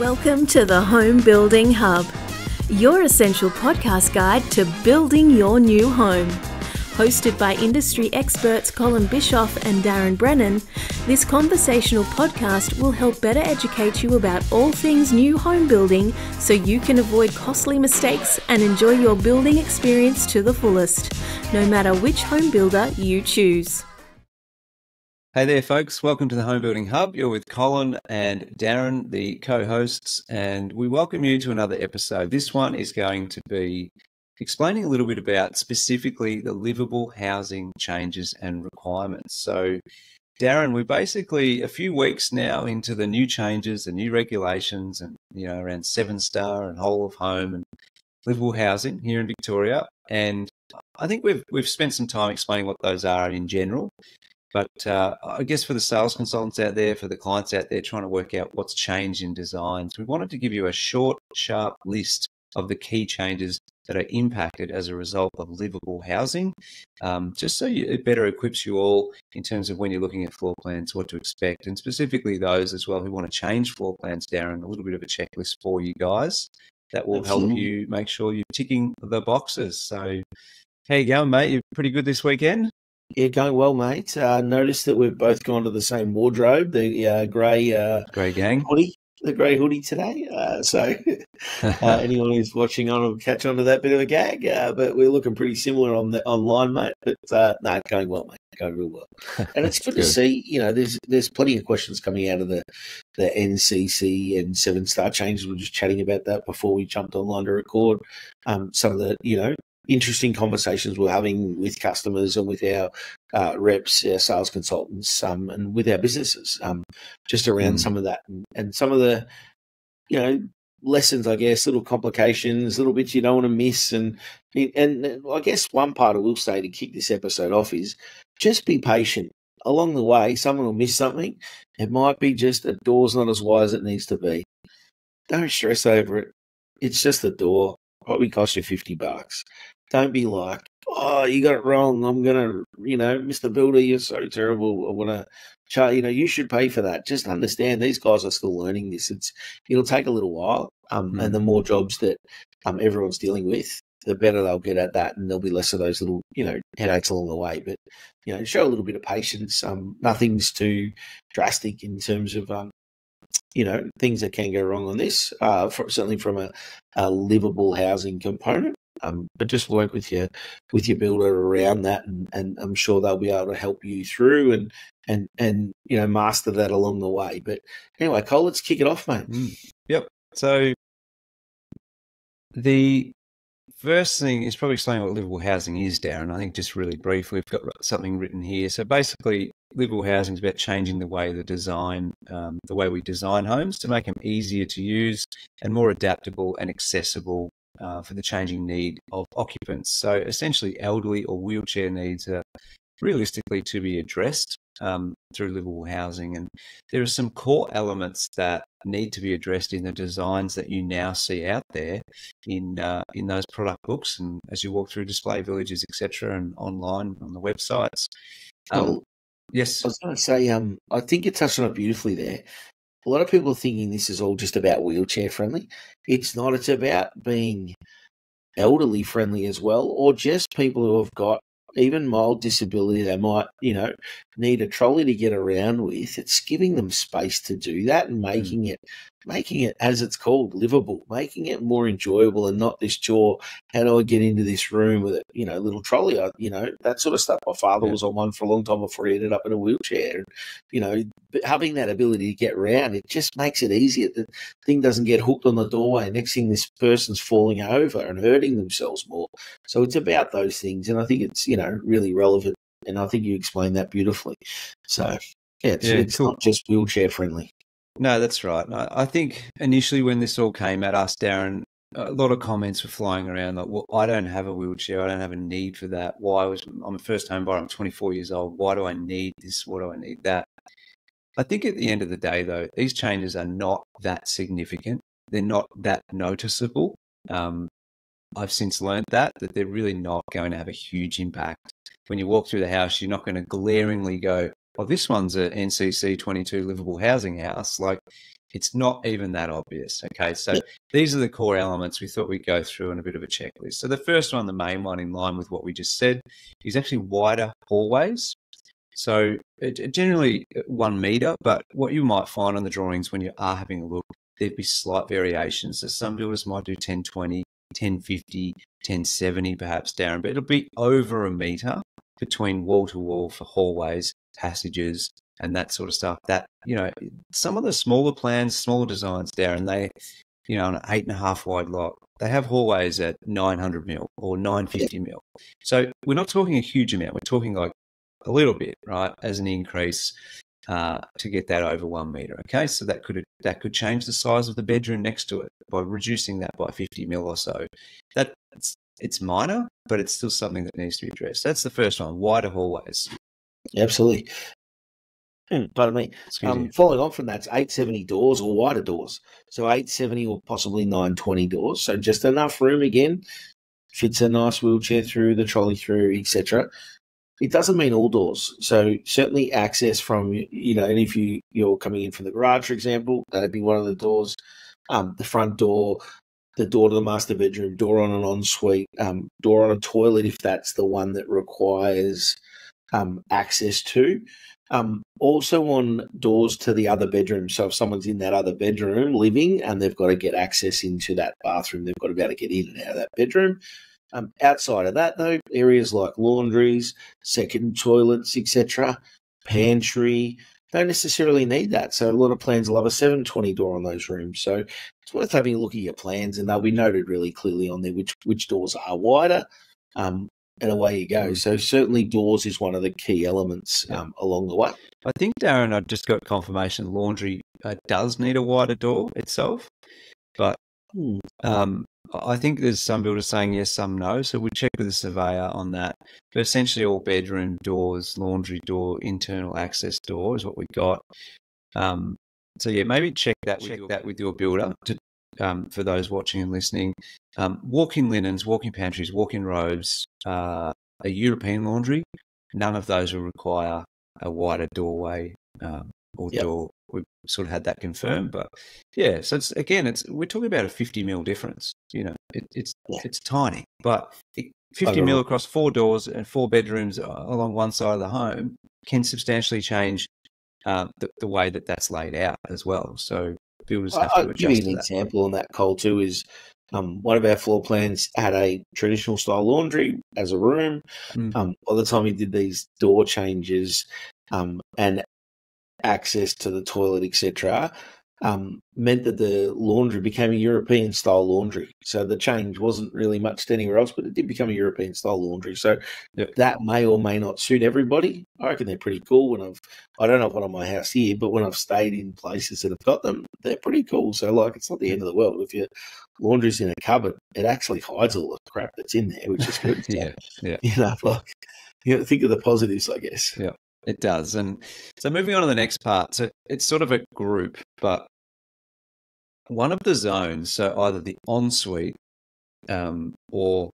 Welcome to the Home Building Hub, your essential podcast guide to building your new home. Hosted by industry experts Colin Bischoff and Darren Brennan, this conversational podcast will help better educate you about all things new home building so you can avoid costly mistakes and enjoy your building experience to the fullest, no matter which home builder you choose. Hey there, folks. Welcome to the Home Building Hub. You're with Colin and Darren, the co-hosts, and we welcome you to another episode. This one is going to be explaining a little bit about specifically the livable housing changes and requirements. So, Darren, we're basically a few weeks now into the new changes, the new regulations, and around 7-star and whole of home and livable housing here in Victoria. And I think we've spent some time explaining what those are in general. But I guess for the sales consultants out there, for the clients out there trying to work out what's changed in designs, we wanted to give you a short, sharp list of the key changes that are impacted as a result of livable housing, just so it better equips you all in terms of when you're looking at floor plans, what to expect, and specifically those as well who want to change floor plans, Darren, a little bit of a checklist for you guys that will help you make sure you're ticking the boxes. So how you going, mate? You're pretty good this weekend? Yeah, going well, mate. Noticed that we've both gone to the same wardrobe, the grey gang hoodie, the grey hoodie today. So anyone who's watching on will catch on to that bit of a gag. But we're looking pretty similar online, mate. But no, going well, mate. Going real well. And it's good to see. There's plenty of questions coming out of the NCC and 7-star changes. We were just chatting about that before we jumped online to record. Some of the interesting conversations we're having with customers and with our reps, our sales consultants, and with our businesses, just around some of that and some of the, lessons, I guess, little complications, little bits you don't want to miss. And I guess one part I will say to kick this episode off is just be patient. Along the way, someone will miss something. It might be just a door's not as wide as it needs to be. Don't stress over it. It's just a door. Probably cost you $50. Don't be like, oh, you got it wrong. I'm going to, Mr. Builder, you're so terrible. I want to charge, you should pay for that. Just understand these guys are still learning this. It'll take a little while. And the more jobs that everyone's dealing with, the better they'll get at that. And there'll be less of those little, headaches along the way. But, show a little bit of patience. Nothing's too drastic in terms of, things that can go wrong on this, certainly from a livable housing component. But just work with your builder around that, and I'm sure they'll be able to help you through and master that along the way. But anyway, Cole, let's kick it off, mate. Yep. So the first thing is probably explaining what livable housing is, Darren. I think just really briefly, we've got something written here. So basically, livable housing is about changing the way we design homes to make them easier to use and more adaptable and accessible for the changing need of occupants. So essentially, elderly or wheelchair needs are realistically to be addressed through livable housing. And there are some core elements that need to be addressed in the designs that you now see out there in those product books, and as you walk through display villages, etc., and online on the websites. Yes, I was going to say, I think you touched on it beautifully there. A lot of people are thinking this is all just about wheelchair friendly. It's not. It's about being elderly friendly as well, or just people who have got even mild disability. They might, need a trolley to get around with. It's giving them space to do that and making it, as it's called, livable, making it more enjoyable and not this chore. How do I get into this room with a, little trolley? That sort of stuff. My father was on one for a long time before he ended up in a wheelchair. But having that ability to get around, it just makes it easier. The thing doesn't get hooked on the doorway. Next thing, this person's falling over and hurting themselves more. So it's about those things. And I think it's, really relevant. And I think you explained that beautifully. So, it's cool. Not just wheelchair friendly. No, that's right. I think initially when this all came at us, Darren, a lot of comments were flying around like, well, I don't have a wheelchair. I don't have a need for that. I'm a first home buyer. I'm 24 years old. Why do I need this? Why do I need that? I think at the end of the day, though, these changes are not that significant. They're not that noticeable. I've since learned that they're really not going to have a huge impact. When you walk through the house, you're not going to glaringly go, well, this one's an NCC 22 livable housing house. Like, It's not even that obvious. Okay, so these are the core elements we thought we'd go through in a bit of a checklist. So the first one, the main one, in line with what we just said, is actually wider hallways. So generally 1 metre, but what you might find on the drawings when you are having a look, there'd be slight variations. So some builders might do 1020, 1050, 1070 perhaps, Darren, but it'll be over 1 metre between wall to wall for hallways, passages, and that sort of stuff. That, some of the smaller plans, smaller designs, Darren, they, on an 8.5 wide lot, they have hallways at 900 mil or 950 mil. So we're not talking a huge amount. We're talking like a little bit, right, as an increase to get that over 1 metre. Okay, so that could change the size of the bedroom next to it by reducing that by 50 mil or so. It's minor, but it's still something that needs to be addressed. That's the first one, wider hallways. Absolutely. Pardon me. Following on from that, it's 870 doors or wider doors. So 870 or possibly 920 doors. So just enough room again, fits a nice wheelchair through, the trolley through, etc. It doesn't mean all doors. So certainly access from, and if you're coming in from the garage, for example, that'd be one of the doors. The front door, the door to the master bedroom, door on an ensuite, door on a toilet if that's the one that requires access to. Also on doors to the other bedroom. So if someone's in that other bedroom living and they've got to get access into that bathroom, they've got to be able to get in and out of that bedroom. Outside of that, though, areas like laundries, second toilets, etc., pantry, don't necessarily need that. So a lot of plans will have a 720 door on those rooms. So it's worth having a look at your plans, and they'll be noted really clearly on there which doors are wider, and away you go. So certainly doors is one of the key elements along the way. I think, Darren, I just got confirmation laundry does need a wider door itself, but I think there's some builders saying yes, some no. So we'll check with the surveyor on that. But essentially all bedroom doors, laundry door, internal access door is what we got. So yeah, maybe check that with your builder for those watching and listening. Walk-in linens, walk-in pantries, walk-in robes, a European laundry, none of those will require a wider doorway door. We've sort of had that confirmed, but yeah. So we're talking about a 50 mil difference. It's tiny, but 50 mil across 4 doors and 4 bedrooms along one side of the home can substantially change the way that's laid out as well. So builders have to adjust. I'll give you an example on that, Cole, too, is one of our floor plans had a traditional style laundry as a room. By the time we did these door changes and access to the toilet, etc., meant that the laundry became a European style laundry. So the change wasn't really much to anywhere else, but it did become a European style laundry. So that may or may not suit everybody. I reckon they're pretty cool. I don't have one on my house here, but when I've stayed in places that have got them, they're pretty cool. So it's not the end of the world. If your laundry's in a cupboard, it actually hides all the crap that's in there, which is good. Think of the positives, I guess. Yeah. It does. And so moving on to the next part, so it's sort of a group, but one of the zones, so either the ensuite or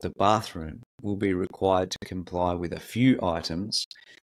the bathroom, will be required to comply with a few items.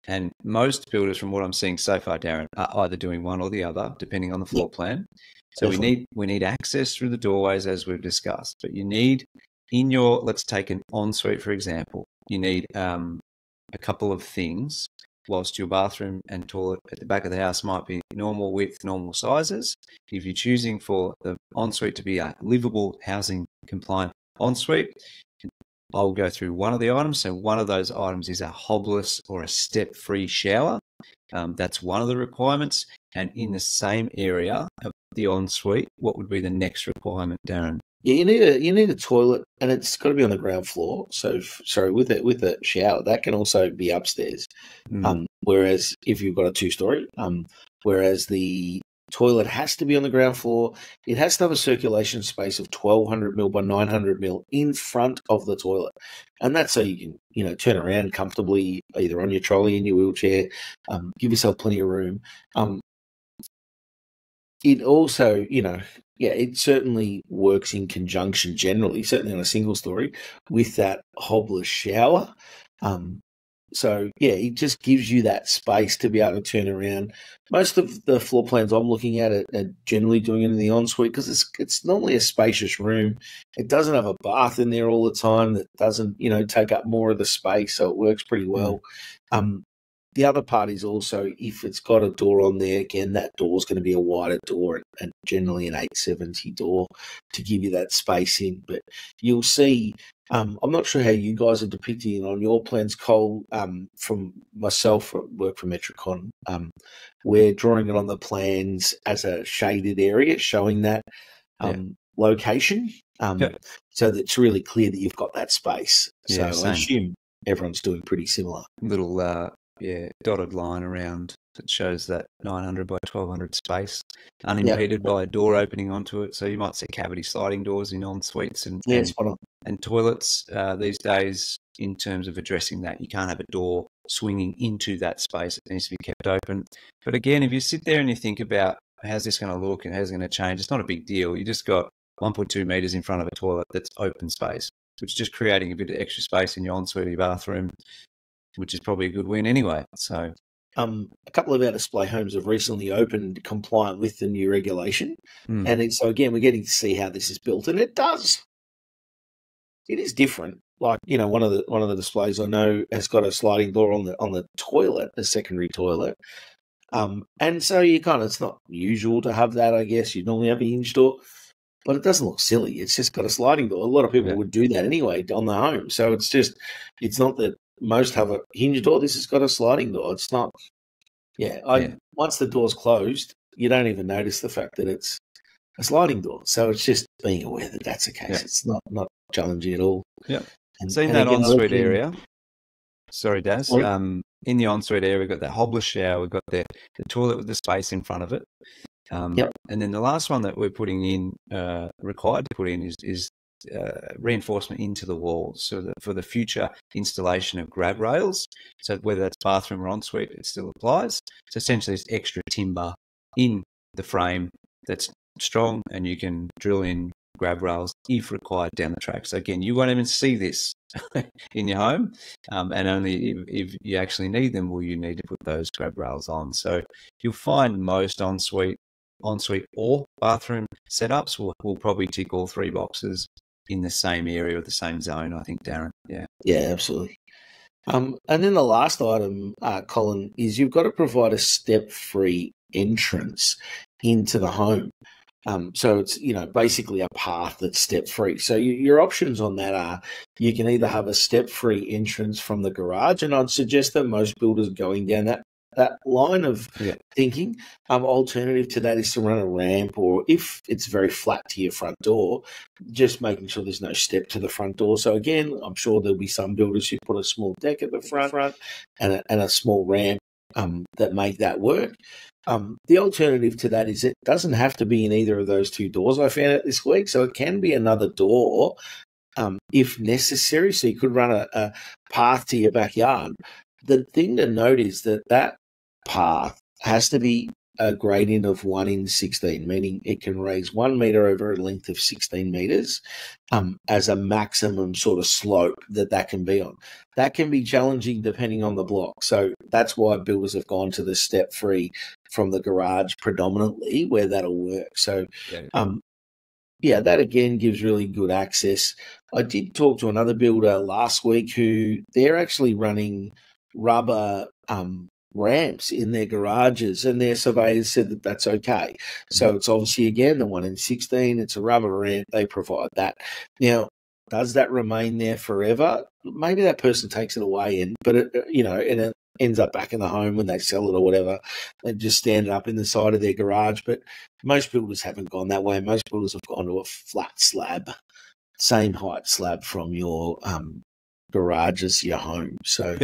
And most builders, from what I'm seeing so far, Darren, are either doing one or the other, depending on the floor plan. So we need access through the doorways, as we've discussed, but you need let's take an ensuite, for example, you need a couple of things. Whilst your bathroom and toilet at the back of the house might be normal width, normal sizes, if you're choosing for the ensuite to be a livable housing compliant ensuite, I'll go through one of the items. So one of those items is a hobless or a step-free shower. That's one of the requirements. And in the same area of the ensuite, what would be the next requirement, Darren? Yeah, you need a toilet, and it's got to be on the ground floor. So, with a shower, that can also be upstairs. Whereas if you've got a 2-story, whereas the toilet has to be on the ground floor, it has to have a circulation space of 1200 mil by 900 mil in front of the toilet, and that's so you can turn around comfortably, either on your trolley, in your wheelchair, give yourself plenty of room. It also, it certainly works in conjunction generally, certainly on a single story, with that hobless shower. So, yeah, it just gives you that space to be able to turn around. Most of the floor plans I'm looking at are generally doing it in the ensuite because it's normally a spacious room. It doesn't have a bath in there all the time that doesn't, take up more of the space, so it works pretty well. The other part is also if it's got a door on there, again, that door's going to be a wider door and generally an 870 door to give you that space in. But you'll see, I'm not sure how you guys are depicting it on your plans, Cole. From myself, work for Metricon, we're drawing it on the plans as a shaded area, showing that location, so that it's really clear that you've got that space. Yeah, so I assume everyone's doing pretty similar. Little dotted line around that shows that 900 by 1200 space, unimpeded by a door opening onto it. So you might see cavity sliding doors in en-suites and toilets these days. In terms of addressing that, you can't have a door swinging into that space. It needs to be kept open. But again, if you sit there and you think about how's this going to look and how's it going to change, it's not a big deal. You just got 1.2 meters in front of a toilet that's open space, which is just creating a bit of extra space in your ensuite or your bathroom, which is probably a good win anyway. So, a couple of our display homes have recently opened compliant with the new regulation, and so again, we're getting to see how this is built, and it is different. Like one of the displays I know has got a sliding door on the toilet, the secondary toilet, and so it's not usual to have that. I guess you normally have a hinge door, but it doesn't look silly. It's just got a sliding door. A lot of people would do that anyway on their home, so it's not that. Most have a hinge door. This has got a sliding door. It's not. Once the door's closed, you don't even notice the fact that it's a sliding door. So it's just being aware that that's the case. Yeah. It's not challenging at all. Yeah. So in that ensuite area, sorry, Daz. In the ensuite area, we've got that hobless shower. We've got the toilet with the space in front of it. And then the last one that we're putting in, required to put in, is reinforcement into the walls, so that for the future installation of grab rails, so whether that's bathroom or ensuite, it still applies. So essentially it's extra timber in the frame that's strong, and you can drill in grab rails if required down the track. So again, you won't even see this in your home, and only if you actually need them will you need to put those grab rails on. So you'll find most ensuite or bathroom setups will probably tick all three boxes in the same area or the same zone, I think, Darren. Yeah, absolutely. And then the last item, Colin, is you've got to provide a step-free entrance into the home. So it's, basically a path that's step-free. So your options on that are you can either have a step-free entrance from the garage, and I'd suggest that most builders are going down that line of thinking. Alternative to that is to run a ramp, or if it's very flat to your front door, just making sure there's no step to the front door. So again, I'm sure there'll be some builders who put a small deck at the front and a small ramp that make that work. The alternative to that is it doesn't have to be in either of those two doors. I found it this week, so it can be another door if necessary. So you could run a path to your backyard. The thing to note is that path has to be a gradient of 1 in 16, meaning it can raise 1 meter over a length of 16 meters as a maximum sort of slope that can be on. That can be challenging depending on the block. So that's why builders have gone to the step-free from the garage predominantly, where that'll work. So, that again gives really good access. I did talk to another builder last week who they're actually running rubber ramps in their garages, and their surveyors said that that's okay. So it's obviously, again, the 1 in 16, it's a rubber ramp, they provide that. Now, does that remain there forever? Maybe that person takes it away, but and it ends up back in the home when they sell it or whatever, and just stand it up in the side of their garage. But most builders haven't gone that way. Most builders have gone to a flat slab, same height slab from your garage as your home. So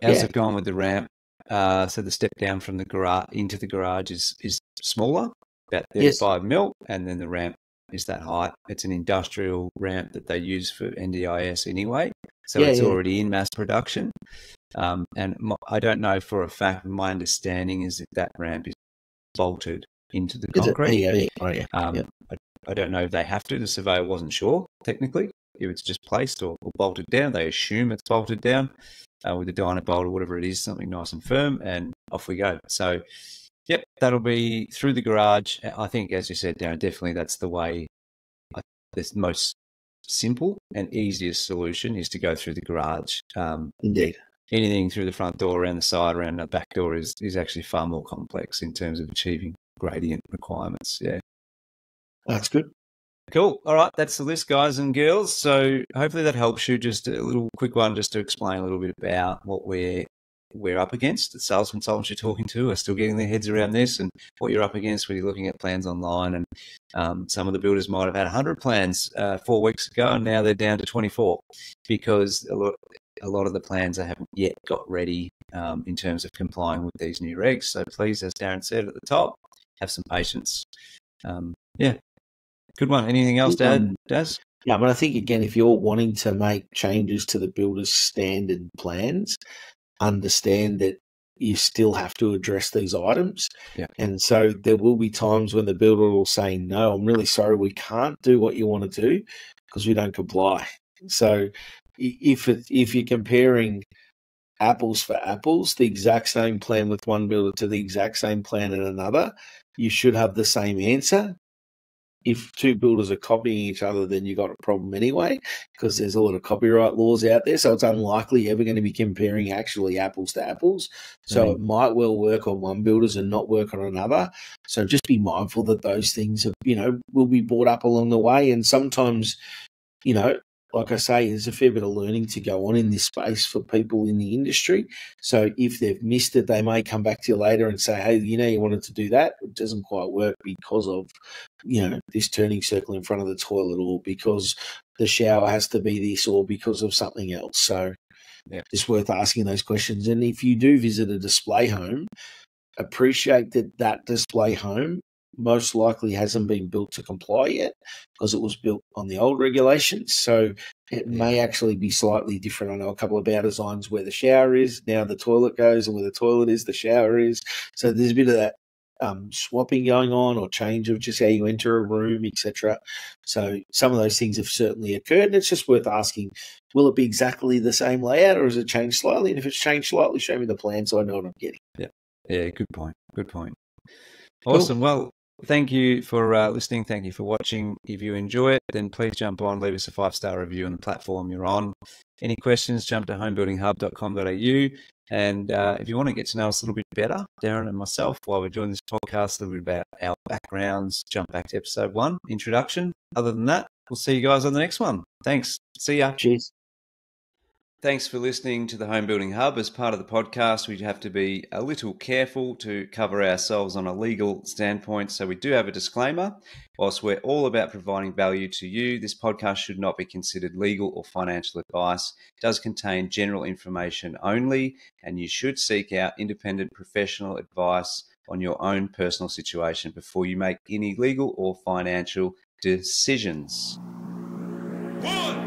how's it gone with the ramp? So the step down from the garage into the garage is smaller, about 35 mil, and then the ramp is that height. It's an industrial ramp that they use for NDIS anyway, so it's already in mass production. And I don't know for a fact. My understanding is that ramp is bolted into the concrete. I don't know if they have to. The surveyor wasn't sure technically, it's just placed or bolted down. They assume it's bolted down with a dyno bolt or whatever it is, something nice and firm, and off we go. So, yep, that'll be through the garage. I think, as you said, Darren, definitely that's the way. The most simple and easiest solution is to go through the garage. Indeed. Anything through the front door, around the side, around the back door is actually far more complex in terms of achieving gradient requirements. Yeah. That's good. Cool. All right. That's the list, guys and girls. So hopefully that helps you. Just a little quick one just to explain a little bit about what we're up against. The sales consultants you're talking to are still getting their heads around this and what you're up against when you're looking at plans online. And some of the builders might have had 100 plans 4 weeks ago, and now they're down to 24 because a lot of the plans they haven't yet got ready in terms of complying with these new regs. So please, as Darren said at the top, have some patience. Yeah. Good one. Anything else to add, Daz? Yeah, but I think, again, if you're wanting to make changes to the builder's standard plans, understand that you still have to address these items. Yeah. And so there will be times when the builder will say, no, I'm really sorry, we can't do what you want to do because we don't comply. So if you're comparing apples for apples, the exact same plan with one builder to the exact same plan in another, you should have the same answer. If two builders are copying each other, then you got a problem anyway, because there's a lot of copyright laws out there. So it's unlikely you're ever going to be comparing actually apples to apples. So it might well work on one builders and not work on another. So just be mindful that those things have, will be brought up along the way. And sometimes, like I say, there's a fair bit of learning to go on in this space for people in the industry. So if they've missed it, they may come back to you later and say, hey, you wanted to do that. It doesn't quite work because of, this turning circle in front of the toilet, or because the shower has to be this, or because of something else. So it's worth asking those questions. And if you do visit a display home, appreciate that display home most likely hasn't been built to comply yet because it was built on the old regulations. So it may actually be slightly different. I know a couple of bow designs where the shower is, now the toilet goes, and where the toilet is, the shower is. So there's a bit of that swapping going on, or change of just how you enter a room, etc. So some of those things have certainly occurred, and it's just worth asking, will it be exactly the same layout, or has it changed slightly? And if it's changed slightly, show me the plan so I know what I'm getting. Yeah, good point. Awesome. Cool. Well, thank you for listening. Thank you for watching. If you enjoy it, then please jump on, leave us a 5-star review on the platform you're on. Any questions, jump to homebuildinghub.com.au. And if you want to get to know us a little bit better, Darren and myself, while we're doing this podcast, a little bit about our backgrounds, jump back to episode 1, introduction. Other than that, we'll see you guys on the next one. Thanks. See ya. Cheers. Thanks for listening to the Home Building Hub. As part of the podcast, we have to be a little careful to cover ourselves on a legal standpoint. So we do have a disclaimer. Whilst we're all about providing value to you, this podcast should not be considered legal or financial advice. It does contain general information only, and you should seek out independent professional advice on your own personal situation before you make any legal or financial decisions. 1,